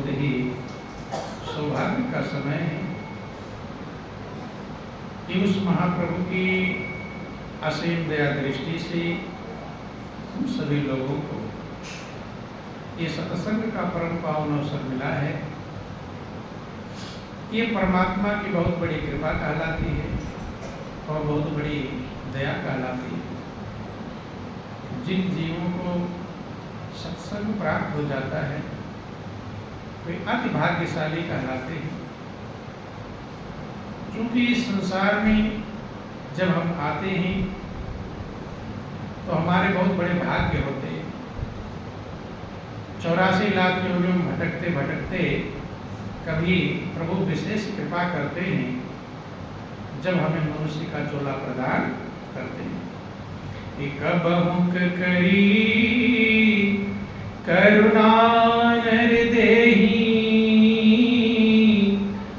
बहुत ही सौभाग्य का समय है कि उस महाप्रभु की असीम दया दृष्टि से हम सभी लोगों को ये सत्संग का परम पावन अवसर मिला है। ये परमात्मा की बहुत बड़ी कृपा कहलाती है और बहुत बड़ी दया कहलाती है। जिन जीवों को सत्संग प्राप्त हो जाता है वे अति भाग्यशाली कहलाते हैं, क्योंकि इस संसार में जब हम आते हैं तो हमारे बहुत बड़े भाग्य होते हैं। 84 लाख योनियों में भटकते भटकते कभी प्रभु विशेष कृपा करते हैं जब हमें मनुष्य का चोला प्रदान करते हैं। कि कबहुक करी करुणा नर देहि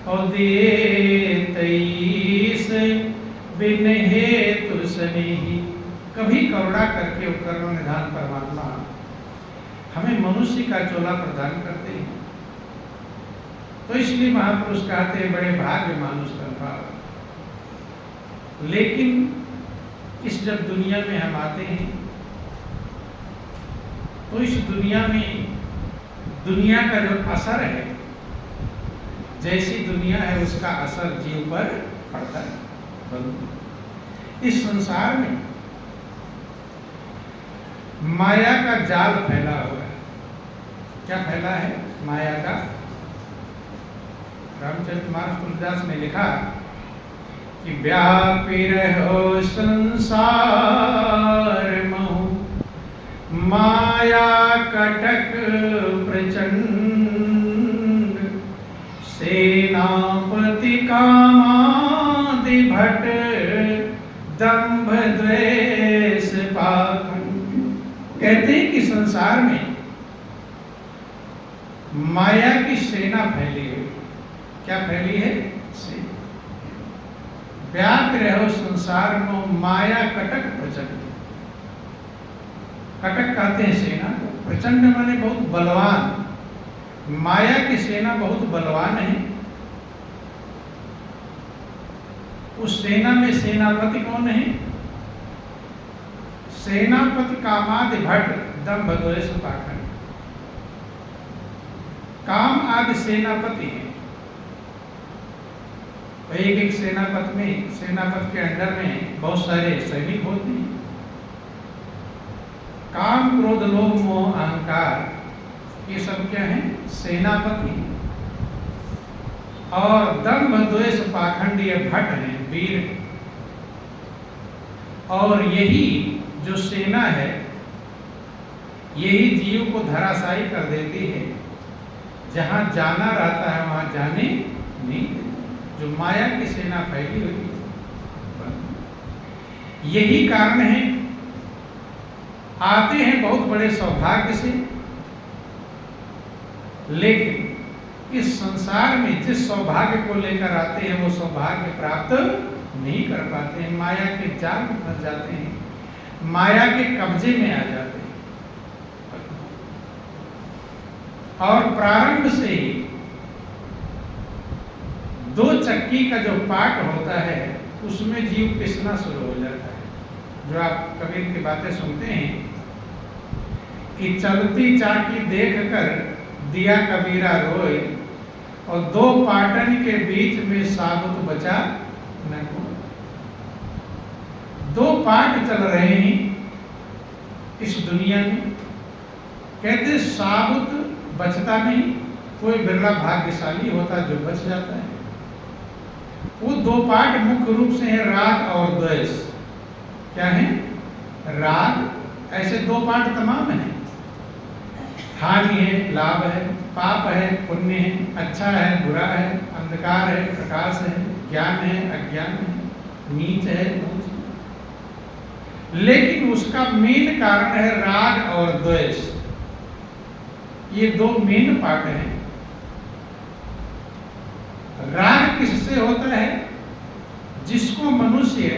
और दे तईस बिन हेतु स्नेही। कभी करुणा करके वो करुणा निधान परमात्मा हमें मनुष्य का चोला प्रदान करते हैं। तो इसलिए महापुरुष कहते हैं बड़े भाग्य मानुष कर पावा। लेकिन इस जब दुनिया में हम आते हैं तो इस दुनिया में दुनिया का जो असर है, जैसी दुनिया है उसका असर जीव पर पड़ता है। इस संसार में माया का जाल फैला हुआ है। क्या फैला है? माया का। रामचरितमानस तुलसीदास ने लिखा कि व्यापी रहो संसार महु माया कटक प्रचंड सेनापति कामादि भट दंभ द्वेष पाखंड। कहते हैं कि संसार में माया की सेना फैली हुई। क्या फैली है? व्याप्य रहो संसार में माया कटक प्रचंड। कटक कहते हैं सेना को, प्रचंड माने बहुत बलवान। माया की सेना बहुत बलवान है। उस सेना में सेनापति कौन है? सेनापति कामादि भट दंभ द्वेष पाखंड। काम आदि सेनापति है। एक एक सेनापति में, सेनापति के अंडर में बहुत सारे सैनिक होते हैं। काम क्रोध लोभ मोह अहंकार ये सब क्या है? सेनापति। और दंभ द्वेष पाखंड ये भट हैं, वीर हैं। और यही जो सेना है यही जीव को धराशायी कर देती है। जहां जाना रहता है वहां जाने नहीं देती। जो माया की सेना फैली हुई है, यही कारण है। आते हैं बहुत बड़े सौभाग्य से, लेकिन इस संसार में जिस सौभाग्य को लेकर आते हैं वो सौभाग्य प्राप्त नहीं कर पाते हैं। माया के जाल में फंस जाते हैं, माया के कब्जे में आ जाते हैं। और प्रारंभ से ही दो चक्की का जो पार्ट होता है उसमें जीव पिसना शुरू हो जाता है। जो आप कबीर की बातें सुनते हैं कि चलती चाकी देख कर दिया कबीरा रोए और दो पाटन के बीच में साबुत बचा न कोई। दो पार्ट चल रहे हैं इस दुनिया में, कहते साबुत बचता नहीं। कोई बिरला भाग्यशाली होता जो बच जाता है। वो दो पार्ट मुख्य रूप से है राग और द्वेष। क्या है? राग। ऐसे दो पार्ट तमाम है। हानि है, लाभ है, पाप है, पुण्य है, अच्छा है, बुरा है, अंधकार है, प्रकाश है, ज्ञान है, अज्ञान है, नीच है, ऊंच है। लेकिन उसका मेन कारण है राग और द्वेष। ये दो मेन पार्ट हैं। राग किससे होता है? जिसको मनुष्य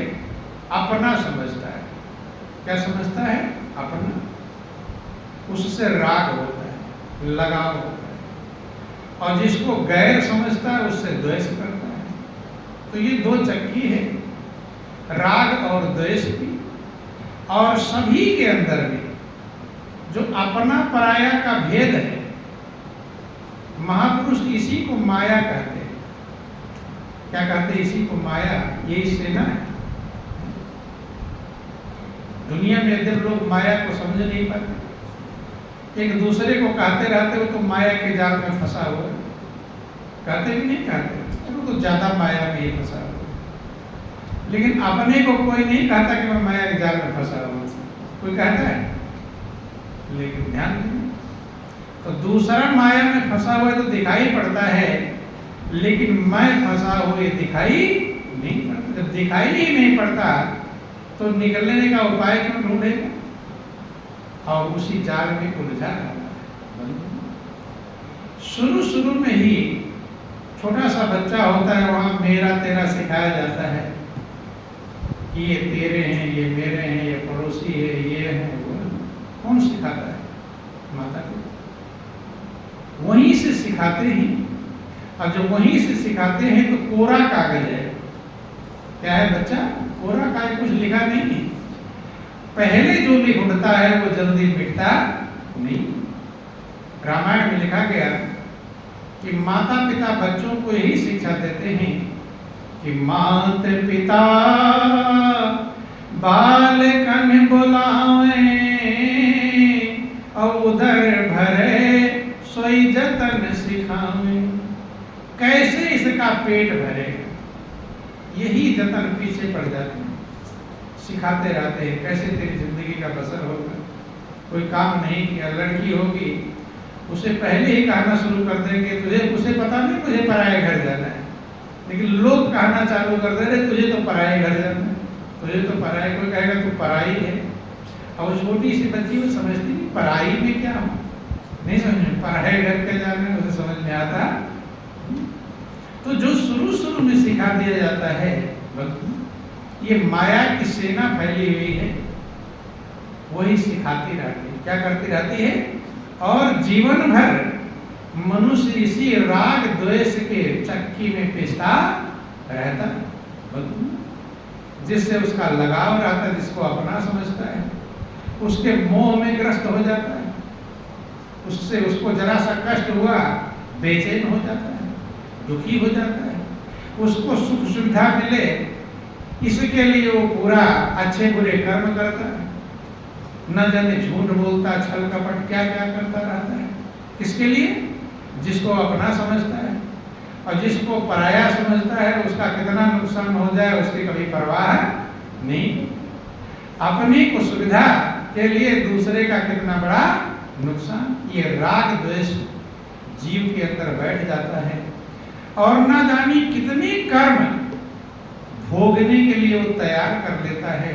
अपना समझता है। क्या समझता है? अपना। उससे राग होता है, लगाव होता है। और जिसको गैर समझता है उससे द्वेष करता है। तो ये दो चक्की है, राग और द्वेष की। और सभी के अंदर भी जो अपना पराया का भेद है, महापुरुष इसी को माया कहते हैं। क्या कहते हैं? इसी को माया, यही सेना है। दुनिया में यदि लोग माया को समझ नहीं पाते, एक दूसरे को कहते रहते हो तो माया के जाल में फंसा हुआ है। कहते भी नहीं कहते, वो तो ज्यादा माया में ही फंसा हुआ है। लेकिन अपने को कोई नहीं कहता कि मैं माया के जाल में फंसा हुआ हूँ, कोई कहता है? लेकिन ध्यान दें, तो दूसरा माया में फंसा हुआ तो दिखाई पड़ता है, लेकिन मैं फंसा हुए दिखाई नहीं पड़ता। जब दिखाई ही नहीं पड़ता तो निकलने का उपाय क्यों ढूंढेगा? और उसी जाल में उलझा रहता है। शुरू में ही छोटा सा बच्चा होता है, वहां मेरा तेरा सिखाया जाता है कि ये तेरे हैं, ये मेरे हैं, ये पड़ोसी है, ये है, वो है। कौन सिखाता है? माता पिता वहीं से सिखाते हैं। और जब वहीं से सिखाते हैं तो कोरा कागज है। क्या है बच्चा? कोरा कागज, कुछ लिखा नहीं। पहले जो लिख उठता है वो जल्दी मिटता नहीं। रामायण में लिखा गया कि माता पिता बच्चों को यही शिक्षा देते हैं कि मात पिता बालकन बुलावे और उदर भरे सोई जतन सिखावे। कैसे इसका पेट भरेगा, यही जतन पीछे पड़ जाते हैं। सिखाते रहते हैं कैसे तेरी जिंदगी का बसर होगा। कोई काम नहीं किया, लड़की होगी, उसे पहले ही कहना शुरू कर देंगे तुझे, उसे पता नहीं तुझे पराये घर जाना है, लेकिन लोग कहना चालू कर दे रहे तुझे तो पराये घर जाना है, तुझे तो पराये। कोई कहेगा तू पराई है, और वो छोटी सी बच्ची वो समझती नहीं पराई में क्या हो, नहीं समझ में। पराये घर के जाने में उसे समझ में आता। तो जो शुरू में सिखा दिया जाता है, ये माया की सेना फैली हुई है, वही सिखाती रहती है। क्या करती रहती है? और जीवन भर मनुष्य इसी राग द्वेष के चक्की में पिसता रहता है, जिससे उसका लगाव रहता है, जिसको अपना समझता है, उसके मोह में ग्रस्त हो जाता है। उससे उसको जरा सा कष्ट हुआ बेचैन हो जाता है, दुखी हो जाता है। उसको सुख सुविधा मिले इसके लिए वो पूरा अच्छे बुरे कर्म करता है, न जाने झूठ बोलता, छल कपट क्या क्या करता रहता है। किसके लिए? जिसको अपना समझता है। और जिसको पराया समझता है उसका कितना नुकसान हो जाए उसकी कभी परवाह नहीं। अपनी को सुविधा के लिए दूसरे का कितना बड़ा नुकसान। ये राग द्वेष जीव के अंदर बैठ जाता है और ना जानी कितनी कर्म भोगने के लिए वो तैयार कर लेता है।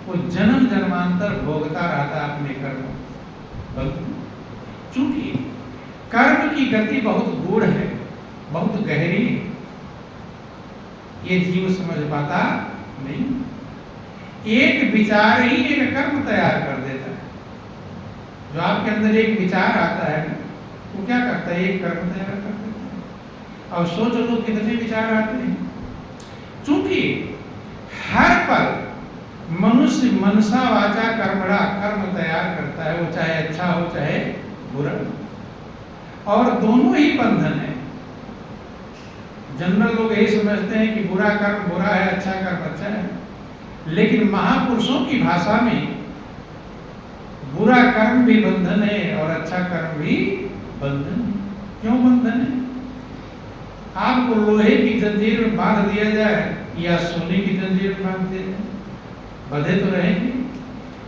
वो जन्म जन्मांतर भोगता रहता है अपने कर्म। चूंकि कर्म की गति बहुत गूढ़ है, बहुत गहरी है, ये जीव समझ पाता नहीं। एक विचार ही एक कर्म तैयार कर देता है। जो आपके अंदर एक विचार आता है वो क्या करता है? एक कर्म तैयार कर देता है। और सोच लो कितने विचार आते हैं। चूंकि हर पल मनुष्य मनसा वाचा कर्मणा कर्म तैयार करता है, वो चाहे अच्छा हो चाहे बुरा, और दोनों ही बंधन है। जनरल लोग यही समझते हैं कि बुरा कर्म बुरा है, अच्छा कर्म अच्छा है, लेकिन महापुरुषों की भाषा में बुरा कर्म भी बंधन है और अच्छा कर्म भी बंधन है। क्यों बंधन है? आपको लोहे की जंजीर में बांध दिया जाए या सोने की जंजीर में बांध दिया जाए, बंधे तो रहेंगे।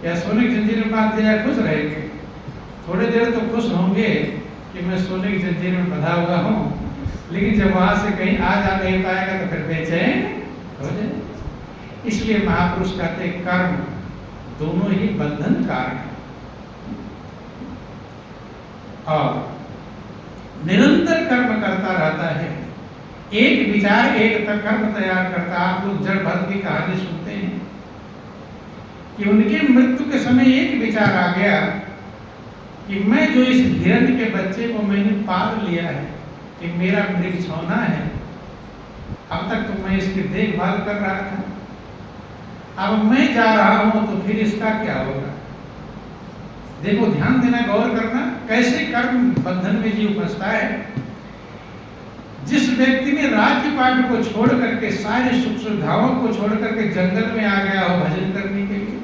या सोने की जंजीर में बांध दिया जाए खुश रहेंगे, थोड़ी देर तो खुश होंगे कि मैं सोने की जंजीर में बंधा हुआ हूँ, लेकिन जब वहां से कहीं आ जा नहीं पाएगा तो फिर बेचैन हो जाए। इसलिए महापुरुष कहते कर्म दोनों ही बंधन कारण है। और निरंतर कर्म करता रहता है, एक विचार एक तक कर्म तैयार करता। आप लोग जड़ भरत की कहानी सुनते हैं कि उनके मृत्यु के समय एक विचार आ गया कि मैं जो इस हिरण के बच्चे को मैंने पाल लिया है, कि मेरा वृक्ष होना है, अब तक तो मैं इसकी देखभाल कर रहा था, अब मैं जा रहा हूं तो फिर इसका क्या होगा। देखो, ध्यान देना, गौर करना, कैसे कर्म बंधन में जीव फंसता है। जिस व्यक्ति ने राज्यपाट को छोड़ करके, सारे सुख सुविधाओं को छोड़ करके जंगल में आ गया हो भजन करने के लिए,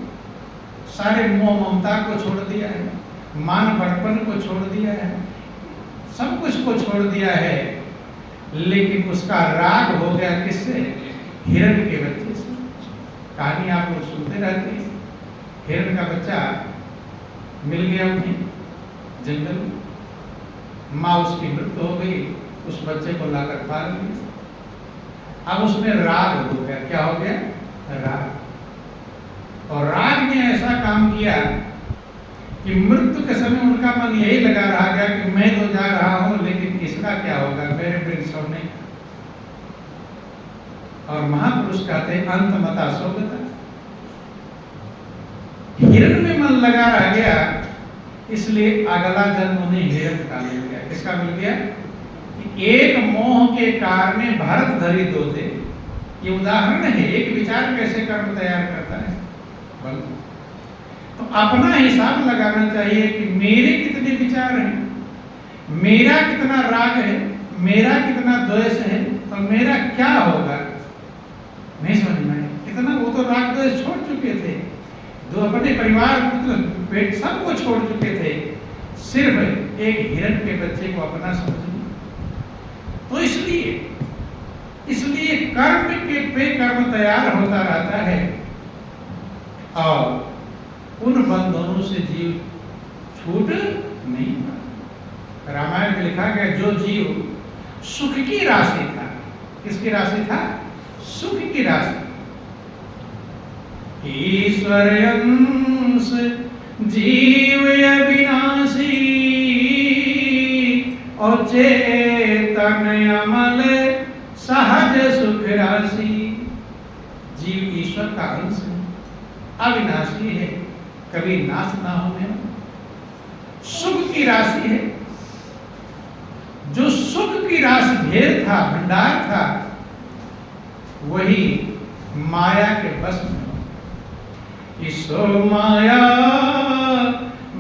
सारे मोह ममता को छोड़ दिया है, मान बड़पन को छोड़ दिया है, सब कुछ को छोड़ दिया है, लेकिन उसका राग हो गया किससे? हिरण के बच्चे से। कहानी आप लोग सुनते रहते हैं, हिरण का बच्चा मिल गया उन्हें जंगल में, माँ उसकी मृत्यु हो गई, उस बच्चे को लाकर पाल लिया। अब उसमें राग हो गया। क्या हो गया? राग। और राग ने ऐसा काम किया कि मृत्यु के समय उनका मन यही लगा रहा गया कि मैं तो जा रहा हूं, लेकिन इसका क्या होगा, मेरे वृक्ष होने का। और महापुरुष कहते हैं अंतमता सोगता। हिरण में मन लगा रह गया, इसलिए अगला जन्म उन्हें हिरण का मिल गया। किसका मिल गया? कि एक मोह के कारण भरत धरी दोते। ये उदाहरण है, एक विचार कैसे कर्म तैयार करता है। तो अपना हिसाब लगाना चाहिए कि मेरे कितने विचार हैं, मेरा कितना राग है, मेरा कितना द्वेष है, और मेरा क्या होगा। नहीं समझ में कितना, वो तो राग द्वेष छोड़ चुके थे, जो अपने परिवार पुत्र पेट सबको छोड़ चुके थे, सिर्फ एक हिरण के बच्चे को अपना समझ लिया। तो इसलिए कर्म के पे कर्म तैयार होता रहता है, और उन बंधनों से जीव छूट नहीं पाता। रामायण में लिखा गया, जो जीव सुख की राशि था, किसकी राशि था? सुख की राशि। ईश्वर अंश जीव अविनाशी, और चेतन अमल सहज सुख राशि। जीव ईश्वर का अंश है, अविनाशी है, कभी नाश ना होने वाला, सुख की राशि है। जो सुख की राशि ढेर था, भंडार था, वही माया के बस में हो। सो माया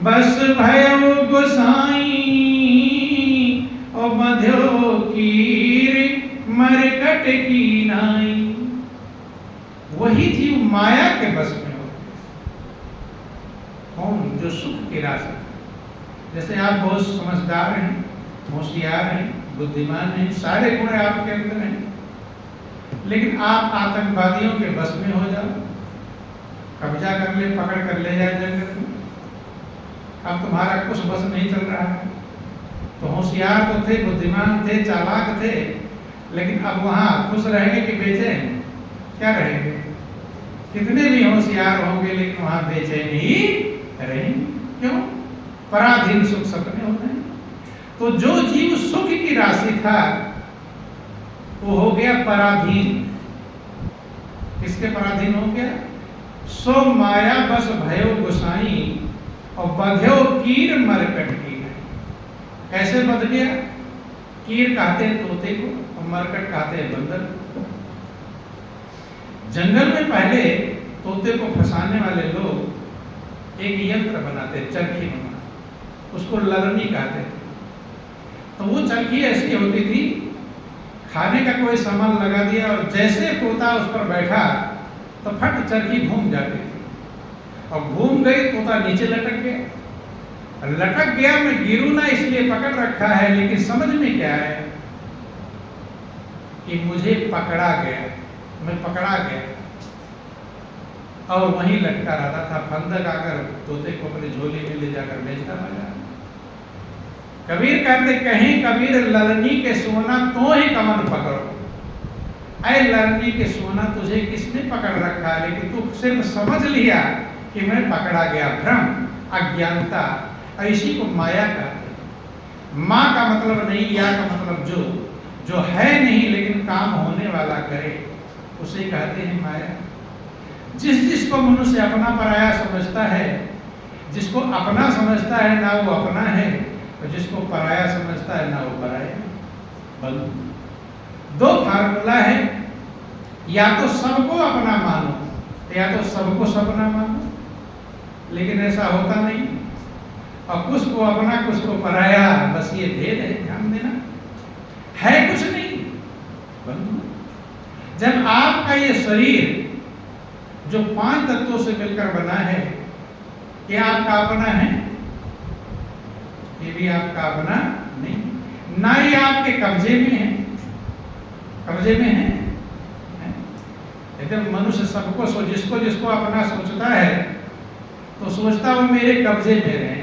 बस भयो गोसाई, और बंध्यो कीर मरकट की नाई। वही जीव माया के बस में हो। कौन? जो सुख की राशि। जैसे आप बहुत समझदार हैं, होशियार हैं, बुद्धिमान हैं, सारे गुण आपके अंदर हैं, लेकिन आप आतंकवादियों के बस में हो जाओ, कब्जा कर ले, पकड़ कर ले जाए जंगल में, अब तुम्हारा कुछ बस नहीं चल रहा है। तो होशियार तो थे, बुद्धिमान थे, चालाक थे, लेकिन अब वहां खुश रहेंगे कि बेचैन? क्या रहेंगे? कितने भी होशियार होंगे, लेकिन वहां बेचैन ही रहेंगे। क्यों? पराधीन सुख सपने होते हैं। तो जो जीव सुख की राशि था, वो हो गया पराधीन। किसके पराधीन हो गया? सो माया बस भयो गोसाई, और बध्यो कीर मरकट की। कैसे बध गया? कीर कहते हैं तोते को, और मरकट कहते हैं बंदर। जंगल में पहले तोते को फंसाने वाले लोग एक यंत्र बनाते, चरखी बना, उसको ललनी कहते थे। तो वो चरखी ऐसी होती थी, खाने का कोई सामान लगा दिया, और जैसे तोता उस पर बैठा तो फट चरखी घूम जाती थी, और घूम गई, तोता नीचे लटक गया। लटक गया, मैं गिरूं ना इसलिए पकड़ रखा है, लेकिन समझ में क्या है कि मुझे पकड़ा गया, मैं पकड़ा गया, और वहीं लटका रहता था। फंदक आकर तोते को अपने झोली में ले जाकर बेचता लगा। कबीर कहते, कहीं कबीर ललनी के सोना तो ही कमर पकड़ो। ऐ ललनी के सोना, तुझे किसने पकड़ रखा, लेकिन तू सिर्फ समझ लिया कि मैं पकड़ा गया। भ्रम, अज्ञानता, इसी को माया कहते हैं। माँ का मतलब नहीं, या का मतलब जो है नहीं लेकिन काम होने वाला करे, उसे कहते हैं माया। जिसको मनुष्य अपना पराया समझता है, जिसको अपना समझता है, ना वो अपना है, और जिसको पराया समझता है, ना वो पराया। बंधु, दो फार्मूला है, या तो सबको अपना मानो या तो सबको सपना मानो, लेकिन ऐसा होता नहीं। और कुछ को अपना कुछ को पराया, बस ये भेद है, ध्यान देना, है कुछ नहीं। बंधु, जब आपका ये शरीर जो 5 तत्वों से मिलकर बना है, ये आपका अपना है? ये भी आपका अपना नहीं, ना ये आपके कब्जे में है। कब्जे में है? यदि मनुष्य सबको जिसको जिसको अपना सोचता है तो सोचता वो मेरे कब्जे में रहे।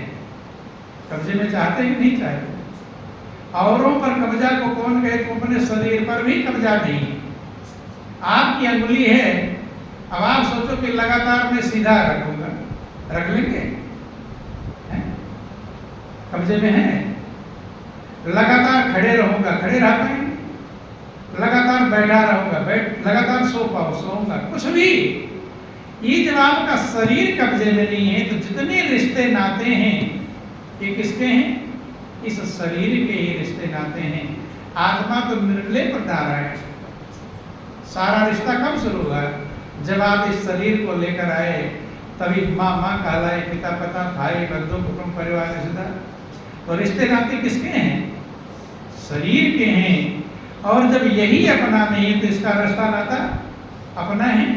कब्जे में चाहते ही नहीं चाहते। औरों पर कब्जा को कौन कहे, तो अपने शरीर पर भी कब्जा नहीं है। आपकी अंगुली है, अब आप सोचो कि लगातार मैं सीधा रखूंगा, रख लेंगे? कब्जे में है? लगातार खड़े रहूंगा, खड़े रह पाएंगे? लगातार बैठा रहूंगा, लगातार सोऊंगा, कुछ भी। ये जब आपका शरीर कब्जे में नहीं है तो जितने रिश्ते नाते हैं ये किसके हैं? इस शरीर के ही रिश्ते नाते हैं। आत्मा तो निर्लय पर डाला है। सारा रिश्ता कब शुरू हुआ? जब आप इस शरीर को लेकर आए, तभी माँ माँ कहलाए, पिता पिता, भाई बंधु कुटुंब परिवार रिश्तेदार। तो रिश्ते नाते किसके हैं? शरीर के हैं। और जब यही अपना नहीं है तो इसका रिश्ता नाता अपना है,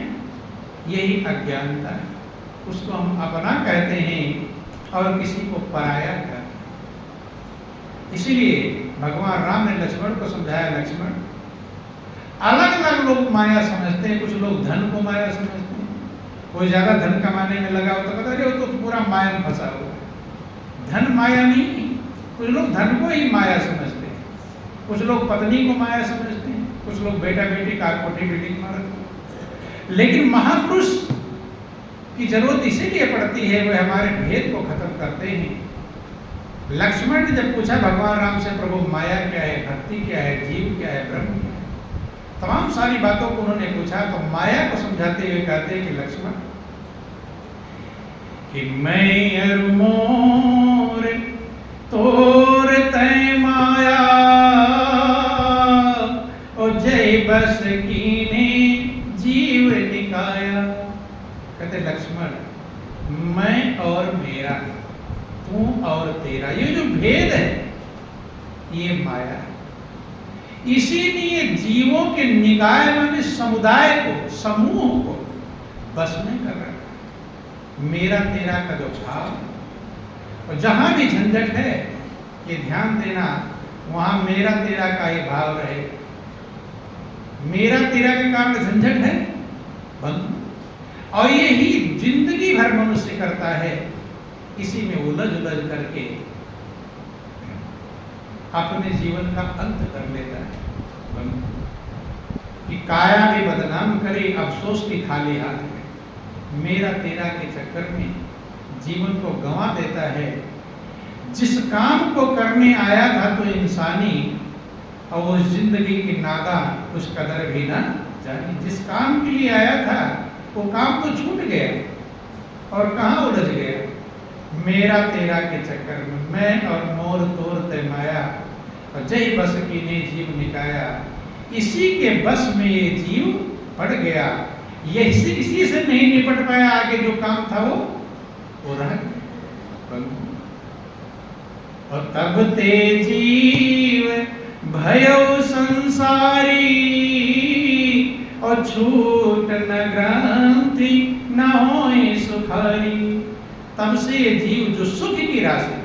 यही अज्ञानता है। उसको हम अपना कहते हैं और किसी को पराया कहते हैं। इसीलिए भगवान राम ने लक्ष्मण को समझाया, लक्ष्मण, अलग अलग लोग माया समझते हैं। कुछ लोग धन को माया समझते हैं। कोई ज्यादा धन कमाने में लगा हो तो कहता है वो तो पूरा माया में फंसा हुआ है। धन माया नहीं। कुछ लोग धन को ही माया समझते हैं, कुछ लोग पत्नी को माया समझते हैं, कुछ लोग बेटा बेटी का कोठी बिल्डिंग मारते। लेकिन महापुरुष की जरूरत इसीलिए पड़ती है, वे हमारे भेद को खत्म करते हैं। लक्ष्मण ने जब पूछा भगवान राम से, प्रभु माया क्या है, भक्ति क्या है, जीव क्या है, ब्रह्म क्या है, तमाम सारी बातों को उन्होंने पूछा। तो माया को समझाते हुए कहते हैं कि लक्ष्मण, कि मैं अर मोर तोर तय माया, और जय बस कीने जीव निकाया। कहते लक्ष्मण, मैं और मेरा, तू और तेरा, ये जो भेद है ये माया है। इसीलिए जीवों के निकाय माने समुदाय को, समूह को बस में कर रहा है। मेरा तेरा का जो भाव, और जहां भी झंझट है ये ध्यान देना, वहां मेरा तेरा का ही भाव रहे। मेरा तेरा के कारण झंझट है बंधु, और यही जिंदगी भर मनुष्य करता है। इसी में उलझ उलझ करके अपने जीवन का अंत कर लेता है। कि काया भी बदनाम करे, अफसोस की खाली हाथ में। मेरा तेरा के चक्कर में जीवन को गंवा देता है। जिस काम को करने आया था तो इंसानी, और वो जिंदगी की नादा कुछ कदर भी ना जानी। जिस काम के लिए आया था वो काम तो छूट गया, और कहाँ उलझ गया? मेरा तेरा के चक्कर में। मैं और मोर तोर तय माया, और जय बस कीने जीव निकाया। इसी के बस में ये जीव पड़ गया। ये इसी से नहीं निपट पाया, आगे जो काम था वो रह गया। और तब ते जीव भयो संसारी, और छूट न ग्रंथि न होए सुखारी। तब से ये जीव जो सुख की राशि,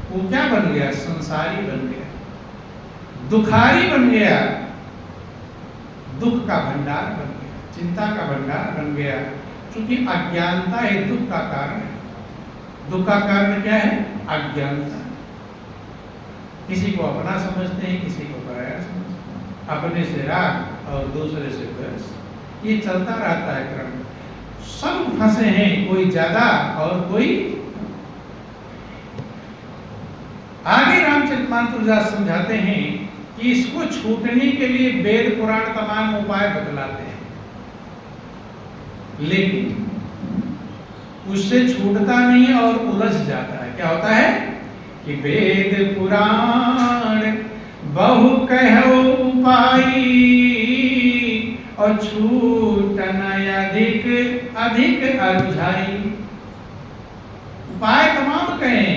वो क्या बन गया? संसारी बन गया, दुखारी बन गया, दुख का भंडार बन गया, चिंता का भंडार बन गया। क्योंकि अज्ञानता है दुख का कारण है। दुख का कारण क्या है? अज्ञानता। किसी को अपना समझते हैं, किसी को पराया समझते हैं, अपने से राग और दूसरे से द्वेष। ये चलता रहता है क्रम। सब फंसे हैं, कोई ज्यादा और कोई। आगे रामचरितमानस तुलसीदास समझाते हैं कि इसको छूटने के लिए वेद पुराण तमाम उपाय बतलाते हैं, लेकिन उससे छूटता नहीं और उलझ जाता है। क्या होता है कि वेद पुराण बहु कहो उपाई और छूटन अधिक अधिक अरुझाई। उपाय तमाम कहें,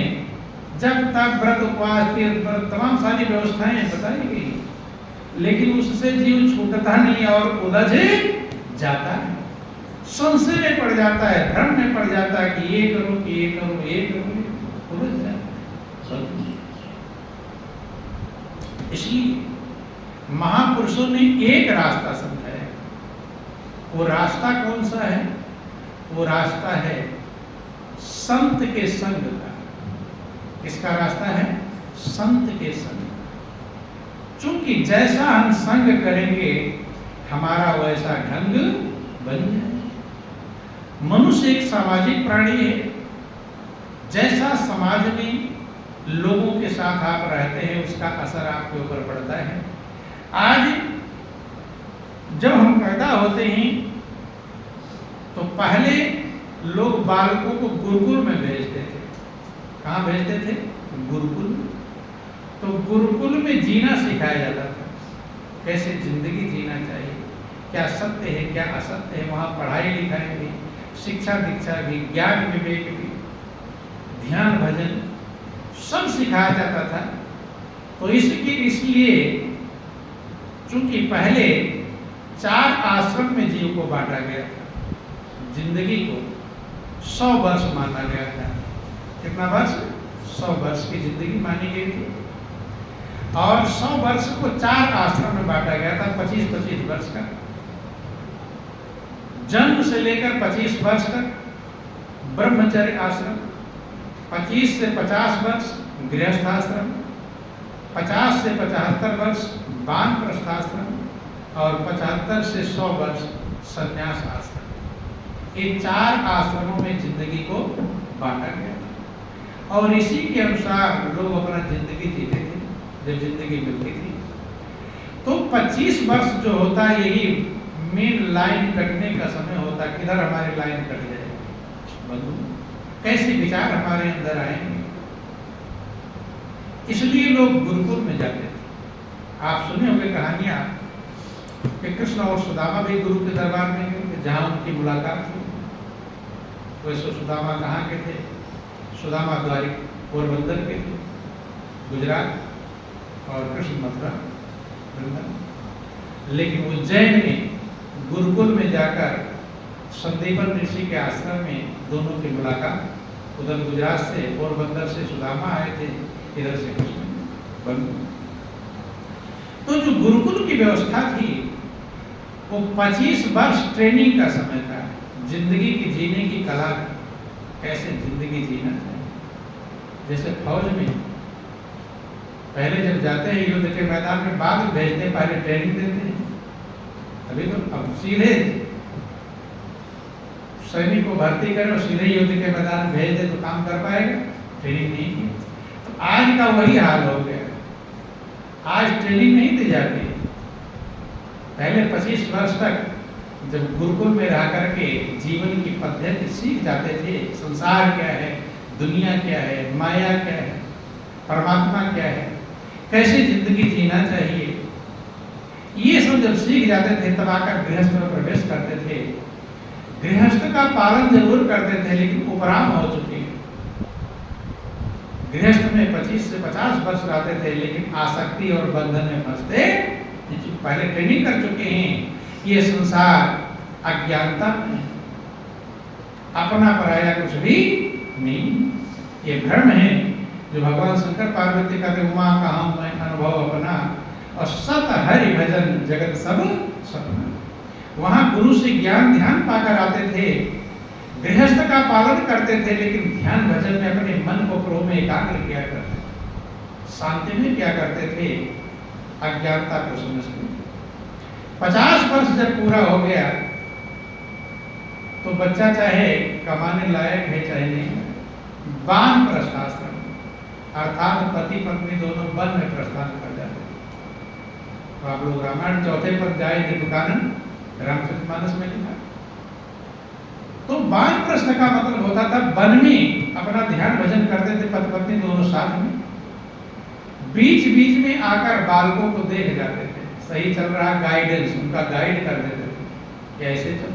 जब तक व्रत उपवास तीर्थ व्रत तमाम सारी व्यवस्थाएं बताई गई, लेकिन उससे जीव छूटता नहीं और उलझ जाता है, संशय में पड़ जाता है, भ्रम में पड़ जाता है कि ये करो कि ये करो ये करो, उलझ जाता है। इसलिए महापुरुषों ने एक रास्ता समझाया। वो रास्ता कौन सा है? वो रास्ता है संत के संग का। किसका रास्ता है? संत के संग। चूंकि जैसा हम संग करेंगे हमारा वैसा ढंग बन जाए। मनुष्य एक सामाजिक प्राणी है। जैसा समाज में लोगों के साथ आप रहते हैं उसका असर आपके ऊपर पड़ता है। आज जब हम पैदा होते हैं तो पहले लोग बालकों को गुरुकुल में भेजते थे। कहाँ भेजते थे? गुरुकुल। तो गुरुकुल में जीना सिखाया जाता था, कैसे जिंदगी जीना चाहिए, क्या सत्य है क्या असत्य है। वहाँ पढ़ाई लिखाई भी, शिक्षा दीक्षा भी, ज्ञान विवेक भी, ध्यान भजन सब सिखाया जाता था। तो इसलिए चूंकि पहले 4 आश्रम में जीव को बांटा गया था, जिंदगी को 100 वर्ष माना गया था। कितना वर्ष? 100 वर्ष की जिंदगी मानी गई थी। और 100 वर्ष को 4 आश्रम में बांटा गया था, 25-25 वर्ष का। जन्म से लेकर 25 वर्ष तक ब्रह्मचर्य आश्रम, 25 से 50 वर्ष गृहस्थ आश्रम, 50 से 75 वर्ष वानप्रस्थाश्रम और 75 से 100 वर्ष संन्यास आश्रम। ये 4 आश्रमों में जिंदगी को बांटा गया था और इसी के अनुसार लोग अपना जिंदगी जीते थे जब जिंदगी मिलती थी। तो 25 वर्ष जो होता है यही मेन लाइन कटने का समय होता है। किधर हमारी लाइन कट जाएगी बंधु, कैसे विचार हमारे अंदर आएंगे। इसलिए लोग गुरुकुल में जाते थे। आप सुने होंगे कहानियां कि कृष्ण और सुदामा भी गुरु के दरबार में गए थे जहां उनकी मुलाकात हुई। वैसे सुदामा कहाँ के थे? सुदामा द्वारिक पोरबंदर के थे, गुजरात, और कृष्ण मथुरा वृंदावन। लेकिन उज्जैन में गुरुकुल में जाकर संदीपन ऋषि के आश्रम में दोनों की मुलाकात। उधर गुजरात से पोरबंदर से सुदामा आए थे, इधर से कृष्ण बंधु। तो जो गुरुकुल की व्यवस्था थी वो 25 वर्ष ट्रेनिंग का समय था, जिंदगी की जीने की कला, कैसे जिंदगी जीना चाहिए। जैसे फौज में पहले जब जाते हैं युद्ध के मैदान में, बाद में भेजते हैं, पहले ट्रेनिंग देते हैं। अभी तो अब सीधे सैनिक को भर्ती करें और सीधे युद्ध के मैदान में भेज दे तो काम कर पाएगा? ट्रेनिंग नहीं की। तो आज का वही हाल हो गया। आज ट्रेनिंग नहीं दी जाती। पहले 25 वर्ष तक जब गुरुकुल में रह करके जीवन की पद्धति सीख जाते थे, संसार क्या है, दुनिया क्या है, माया क्या है, परमात्मा क्या है, कैसे जिंदगी जीना चाहिए, ये सब जब सीख जाते थे तब आकर गृहस्थ में प्रवेश करते थे। गृहस्थ का पालन जरूर करते थे लेकिन उपराम हो चुके हैं। गृहस्थ में 25 से 50 वर्ष रहते थे लेकिन आसक्ति और बंधन में फंसते, पहले ट्रेनिंग कर चुके हैं। ये संसार अज्ञानता में, अपना पराया कुछ भी नहीं, ये भ्रम है जो भगवान शंकर पार्वती का उमा कहाँ मैं अनुभव अपना और सत हरि भजन जगत सब सपना। वहां गुरु से ज्ञान ध्यान पाकर आते थे, गृहस्थ का पालन करते थे लेकिन ध्यान भजन में अपने मन को प्रभु में एकाग्र किया करते थे, शांति में क्या करते थे, अज्ञानता को समझते थे। 50 वर्ष जब पूरा हो गया तो बच्चा चाहे कमाने लायक है चाहे नहीं, वानप्रस्थाश्रम अर्थात पति पत्नी दोनों वन में प्रस्थान कर जाते थे। तो आप लोग रामायण चौथे पर जाए दिव्यकानंद रामचरितमानस में लिखा। तो वानप्रस्थ का मतलब होता था वन में अपना ध्यान भजन करते थे, पति पत्नी दोनों साथ में। बीच बीच में आकर बालकों को देख जाते थे, सही चल रहा गाइडेंस, उनका गाइड कर देते थे कि ऐसे चलो।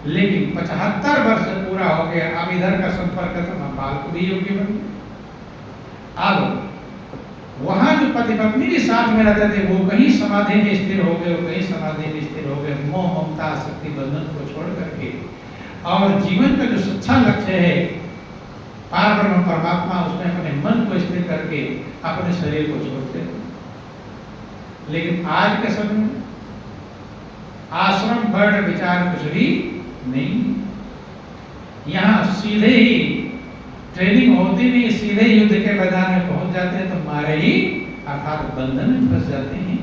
लेकिन 75 वर्ष पूरा हो गया, अब इधर का संपर्क खत्म, बालक भी योग्य बन गए। अब वहां जो पति पत्नी के साथ में रहते थे वो कहीं समाधि में स्थिर हो गए, कहीं समाधि में स्थिर हो गए, मोह ममता आसक्ति बंधन को छोड़ करके, और जीवन का जो सच्चा लक्ष्य है पार ब्रह्म परमात्मा, उसमें अपने मन को स्थिर करके अपने शरीर को छोड़ते थे। लेकिन आज के समय में आश्रम वर्ण विचार कुछ भी नहीं, यहाँ सीधे ही ट्रेनिंग होती नहीं, सीधे युद्ध के मैदान में पहुंच जाते हैं तो मारे ही अर्थात बंधन में फंस जाते हैं।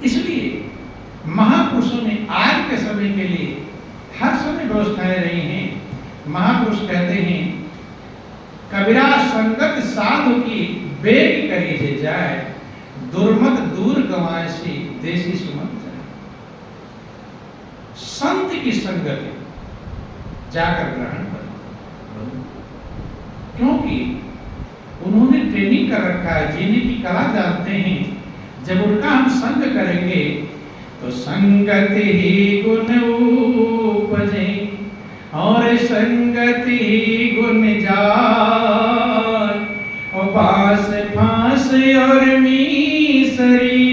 इसलिए महापुरुषों ने आज के समय के लिए हर समय व्यवस्थाएं रही हैं। महापुरुष कहते हैं कबीरा संगत साधु की बेग करी जे जाए, दुर्मत दूर गंवाए सी देसी सुमत जाए। संत की संगति जाकर ग्रहण कर, क्योंकि उन्होंने ट्रेनिंग कर रखा है, जीने की कला जानते हैं। जब उनका हम संग करेंगे तो संगति ही गुण उपजे और संगति ही गुण जाय, और बास फांस और मीसरी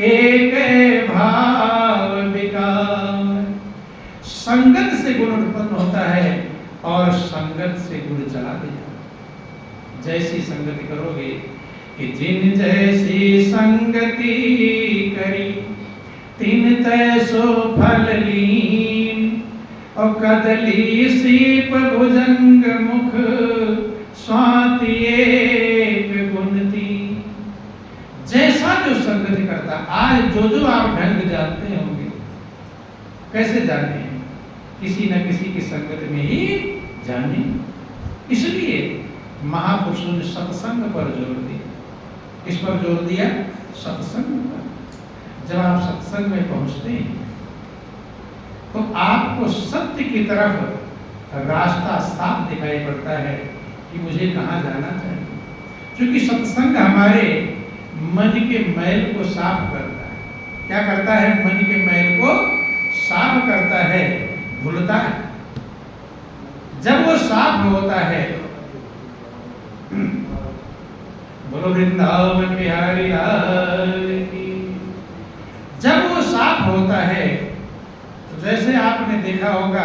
एक भाव विकार। संगत से गुण उत्पन्न होता है और संगत से गुण चला देता है। जैसी संगति करोगे कि जिन जैसी संगति करी तिन तैसो फल लीन, और कदली सीप भुजंग मुख स्वाति एक गुणती। जैसा जो संगति करता, आज जो आप ढंग जानते होंगे, कैसे जाने हैं? किसी न किसी की संगत में ही जाने। इसलिए महापुरुषों ने सत्संग पर जोर दिया। किस पर जोर दिया? सत्संग पर। जब आप सत्संग में पहुंचते हैं तो आपको सत्य की तरफ रास्ता साफ दिखाई पड़ता है कि मुझे कहाँ जाना चाहिए। क्योंकि सत्संग हमारे मन के मैल को साफ करता है। क्या करता है? मन के मैल को साफ करता है, धुलता है। जब वो साफ होता है, बोलो वृंदावन बिहारी लाल की। जब वो साफ होता है तो जैसे आपने देखा होगा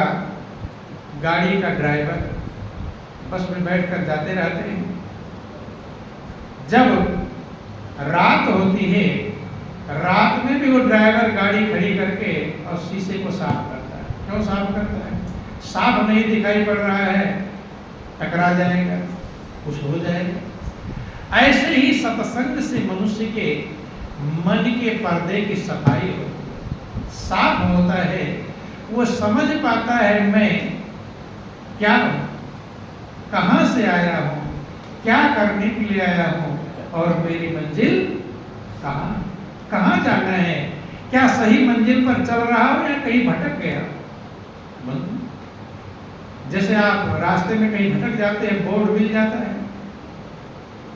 गाड़ी का ड्राइवर बस में बैठकर जाते रहते हैं। जब रात होती है, रात में भी वो ड्राइवर गाड़ी खड़ी करके और शीशे को साफ करता है। क्यों साफ करता है? साफ नहीं दिखाई पड़ रहा है, टकरा जाएगा, कुछ हो जाएगा। ऐसे ही सत्संग से मनुष्य के मन के पर्दे की सफाई होती है, साफ होता है। वो समझ पाता है मैं क्या हूँ, कहाँ से आया हूँ, क्या करने के लिए आया हूँ, और मेरी मंजिल कहाँ जाना है। क्या सही मंजिल पर चल रहा हूँ या कहीं भटक गया। जैसे आप रास्ते में कहीं भटक जाते हैं, बोर्ड मिल जाता है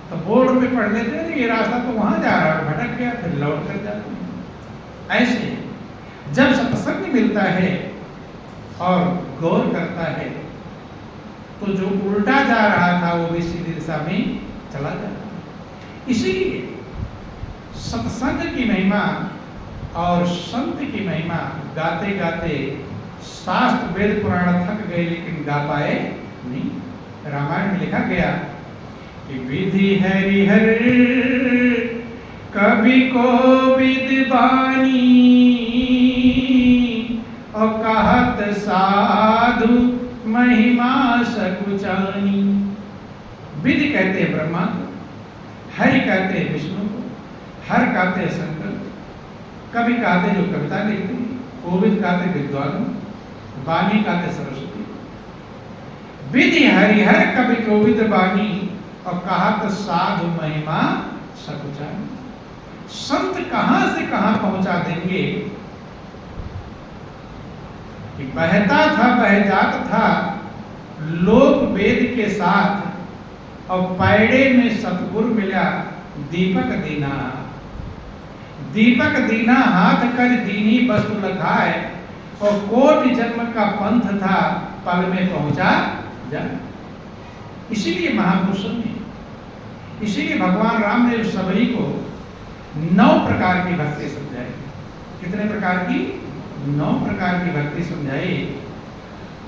तो बोर्ड पे पढ़ लेते हैं ये रास्ता तो वहां जा रहा है, भटक गया, फिर लौट कर जाते हैं। ऐसे जब सत्संग मिलता है और गौर करता है तो जो उल्टा जा रहा था वो भी सीधी दिशा में चला जाता है। इसीलिए सत्संग की महिमा और संत की महिमा गाते गाते शास्त्र वेद पुराण थक गए लेकिन गा पाए नहीं। रामायण में लिखा गया कि विधि हरिहर कवि को विद्वानी, और कहत साधु महिमा सकुचानी। विधि कहते हैं ब्रह्मा को, हरि कहते हैं विष्णु को, हर कहते हैं शंकर, कवि कहते जो कविता लिखते हैं, कोविद कहते विद्वान, वाणी कहते सरस्वती। विधि हरिहर कवि कोविद वाणी, और कहत साधु महिमा सकुचानी। संत कहां से कहां पहुंचा देंगे कि बहता था बह जाता था लोक वेद के साथ, और पैड़े में सतगुर मिला दीपक दीना। दीपक दीना हाथ कर दीनी वस्तु लखाए, और कोटि जन्म का पंथ था पल में पहुंचा जा। इसीलिए महापुरुषों ने, इसीलिए भगवान राम ने सभी को 9 प्रकार की भक्ति समझाई। कितने प्रकार की? 9 प्रकार की भक्ति समझाई।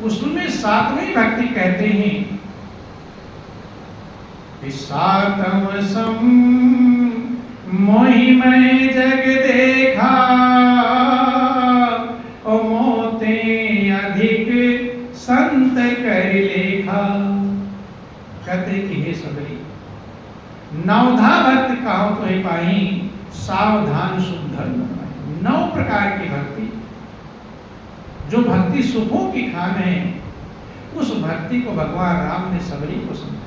उसमें 7वीं भक्ति कहते हैं, सातम सम मोहि मैं जग देखा, ओ मोते अधिक संत कर लेखा। कहते कि हे सबरी, 9धा भक्त कहो तो ही पाई, सावधान सुधर्म पाई। 9 प्रकार की भक्ति, जो भक्ति सुखों की खान है, उस भक्ति को भगवान राम ने सबरी को समझाया।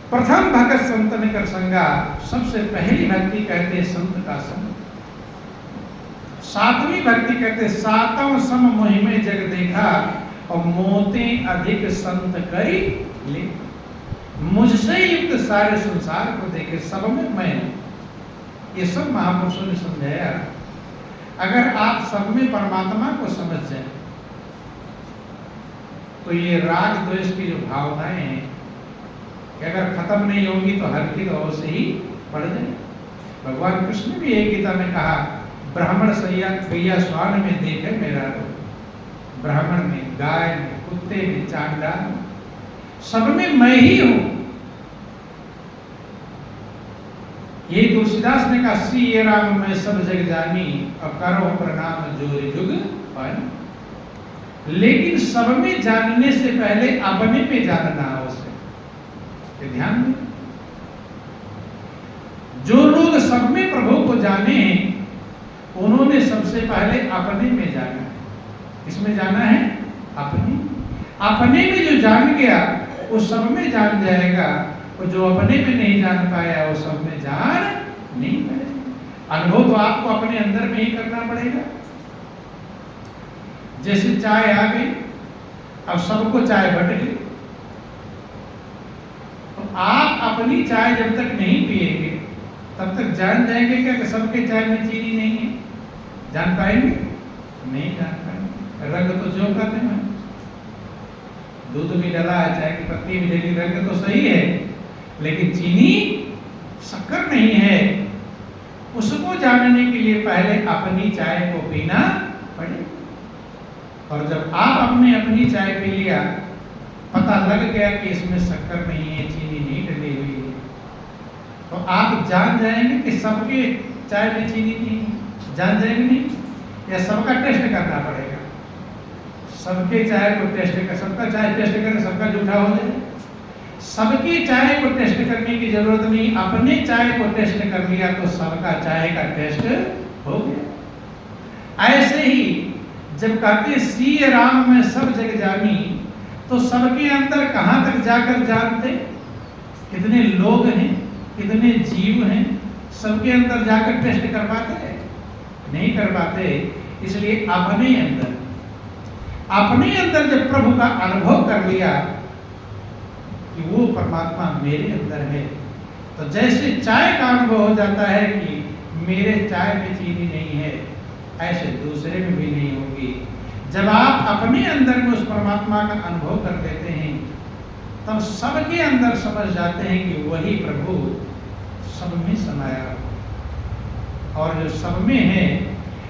प्रथम भगत संतन कर संगा, सबसे पहली भक्ति कहते हैं संत का संग। 7वीं भक्ति कहते सातम सम मोहिमे जग देखा, और मोते अधिक संत करी ले। मुझसे युक्त सारे संसार को देखे, सब में मैं। ये सब महापुरुषों ने समझाया। अगर आप सब में परमात्मा को समझ जाए, तो ये राग द्वेष की जो भावनाएं हैं, कि अगर खत्म नहीं होगी तो हल्की तो अवश्य ही पड़ जाए। भगवान कृष्ण भी एक गीता में कहा, ब्राह्मण सैया गैया स्वान में देखे मेरा रूप। ब्राह्मण में, गाय में, कुत्ते में, चांडाल में, सब में मैं ही हूं। ये तुलसीदास ने कहा, श्री राम मैं सब जग जानी, और करो प्रणाम जोरि जुग पानी। लेकिन सब में जानने से पहले अपने में जानना आवश्यक। ध्यान दें, जो लोग सब में प्रभु को जाने, उन्होंने सबसे पहले अपने में जाना है। किसमें जाना है? अपने में जो जान गया वो सब में जान जाएगा, और जो अपने में नहीं जान पाया वो सब में जान नहीं पाएगा। अनुभव तो आपको अपने अंदर में ही करना पड़ेगा। जैसे चाय आ गई, अब सबको चाय बट गई, तो आप अपनी चाय जब तक नहीं पिएंगे तब तक जान जाएंगे क्या कि सबके चाय में चीनी नहीं है? जान पाएंगे? नहीं जान पाएंगे। रंग तो जो कहते हैं, दूध भी डला है, चाय की पत्ती भी डली, रंग तो सही है, लेकिन चीनी शक्कर नहीं है। उसको जानने के लिए पहले अपनी चाय को पीना पड़ेगा। और जब आप अपनी चाय पी लिया, पता लग गया कि इसमें शक्कर नहीं है, चीनी नहीं डली हुई है, तो आप जान जाएंगे कि सबके चाय में चीनी नहीं है। जान जाएंगे नहीं? या सबका टेस्ट करना पड़ेगा? सबके चाय को टेस्ट कर, सबका चाय टेस्ट करें, सबका जूठा हो जाए। सबकी चाय को टेस्ट करने की जरूरत नहीं, अपने चाय को टेस्ट कर लिया तो सबका चाय का टेस्ट हो गया। ऐसे ही जब कहते श्री राम में सब जग जानी, तो सबके अंदर कहां तक जाकर जानते? कितने लोग हैं, कितने जीव हैं, सबके अंदर जाकर टेस्ट कर पाते हैं? नहीं कर पाते। इसलिए अपने अंदर जब प्रभु का अनुभव कर लिया कि वो परमात्मा मेरे अंदर है, तो जैसे चाय का अनुभव हो जाता है कि मेरे चाय में चीनी नहीं है, ऐसे दूसरे में भी नहीं होगी। जब आप अपने अंदर में उस परमात्मा का अनुभव कर लेते हैं, तब सबके अंदर समझ जाते हैं कि वही प्रभु सब में समाया, और जो सब में है,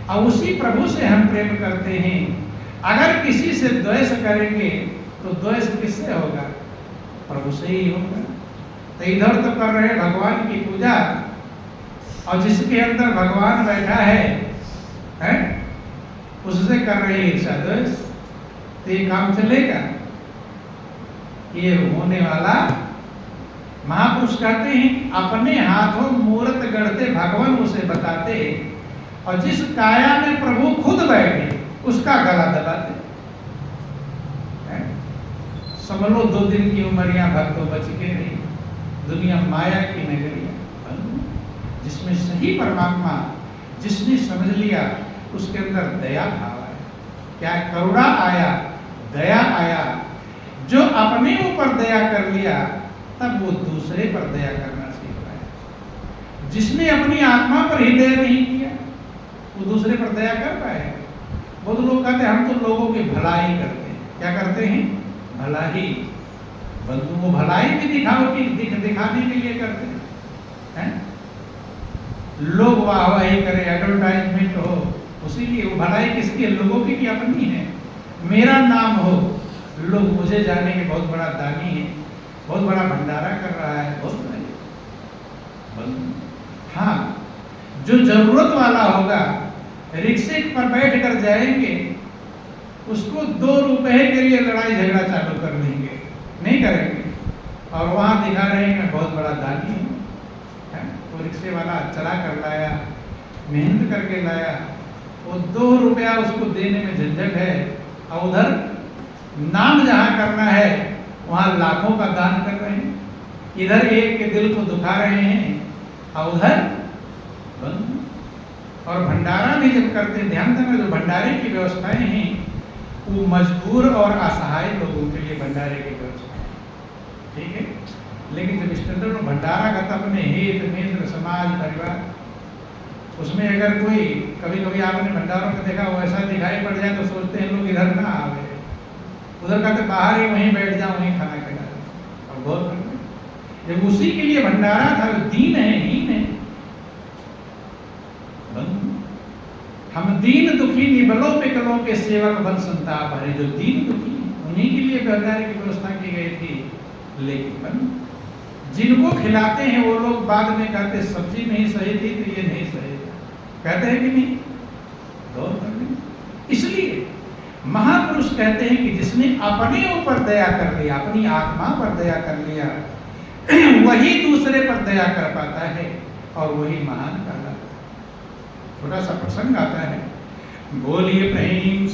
और उसी प्रभु से हम प्रेम करते हैं। अगर किसी से द्वेष करेंगे तो द्वेष किससे होगा? प्रभु से ही होगा। तो इधर तो कर रहे हैं भगवान की पूजा, और जिसके अंदर भगवान बैठा है उससे कर रहे हैं ईर्षा द्वेष, तो ये काम चलेगा? ये होने वाला। महापुरुष कहते हैं कि अपने हाथों मूर्त गढ़ते भगवान उसे बताते, और जिस काया में प्रभु खुद बैठे उसका गला दबाते। समझ लो 2 दिन की उम्रियां भक्तों बच के रही, दुनिया माया की नगरिया, जिसमें सही परमात्मा जिसने समझ लिया उसके अंदर दया भाव आया। क्या? करुणा आया, दया आया। जो अपने ऊपर दया कर लिया तब वो दूसरे पर दया करना सीख रहा है। जिसने अपनी आत्मा पर ही दया नहीं किया वो दूसरे पर दया कर पाएगा। बहुत लोग कहते हैं हम तो लोगों की भलाई करते हैं। क्या करते हैं? भलाई। बल्कि वो भलाई भी दिखाने के लिए करते हैं। लोग वाहवाही करें, एडवर्टाइजमेंट हो, उसी लिए। वो भलाई किसकी है? लोगों की अपनी है। मेरा नाम हो, लोग मुझे जाने के बहुत बड़ा दानी है, बहुत बड़ा भंडारा कर रहा है, बहुत बड़ा। हाँ, जो जरूरत वाला होगा रिक्शे पर बैठ कर जाएंगे, उसको 2 रुपए के लिए लड़ाई झगड़ा चालू कर देंगे, नहीं करेंगे। और वहाँ दिखा रहे हैं मैं बहुत बड़ा दानी हूँ। वो रिक्शे वाला चला कर लाया, मेहनत करके लाया, वो 2 रुपया उसको देने में झंझट है। और उधर नाम जहाँ करना है वहाँ लाखों का दान कर रहे हैं। इधर एक के दिल को दुखा रहे हैं और उधर बंद। और भंडारा भी जब करते हैं, ध्यान देना, जो भंडारे की व्यवस्थाएं हैं वो मजबूर और असहाय लोगों के लिए भंडारे की व्यवस्था है, ठीक है। लेकिन जब स्टैंडर्ड में भंडारा करता अपने हित मित्र समाज परिवार, उसमें अगर कोई कभी कभी आपने भंडारों में देखा वो ऐसा दिखाई पड़ जाए तो सोचते हैं लोग इधर ना आवे, उधर कहते बाहर ही वहीं बैठ जाओ, वहीं खाना खिला। और बहुत करते जब उसी के लिए भंडारा था, दीन है हीन है। हम दीन दुखी निबलों पे कलों के सेवक बन संताप हरे। जो दीन दुखी उन्हीं के लिए भंडारे की व्यवस्था की गई थी। लेकिन जिनको खिलाते हैं वो लोग बाद में कहते सब्जी नहीं सही थी तो ये नहीं सही था, कहते हैं कि नहीं? गौर करने। इसलिए महापुरुष कहते हैं कि जिसने अपने ऊपर दया कर लिया, अपनी आत्मा पर दया कर लिया, वही दूसरे पर दया कर पाता है और वही महान कहलाता है। छोटा सा प्रसंग आता है। बोलिए प्रेम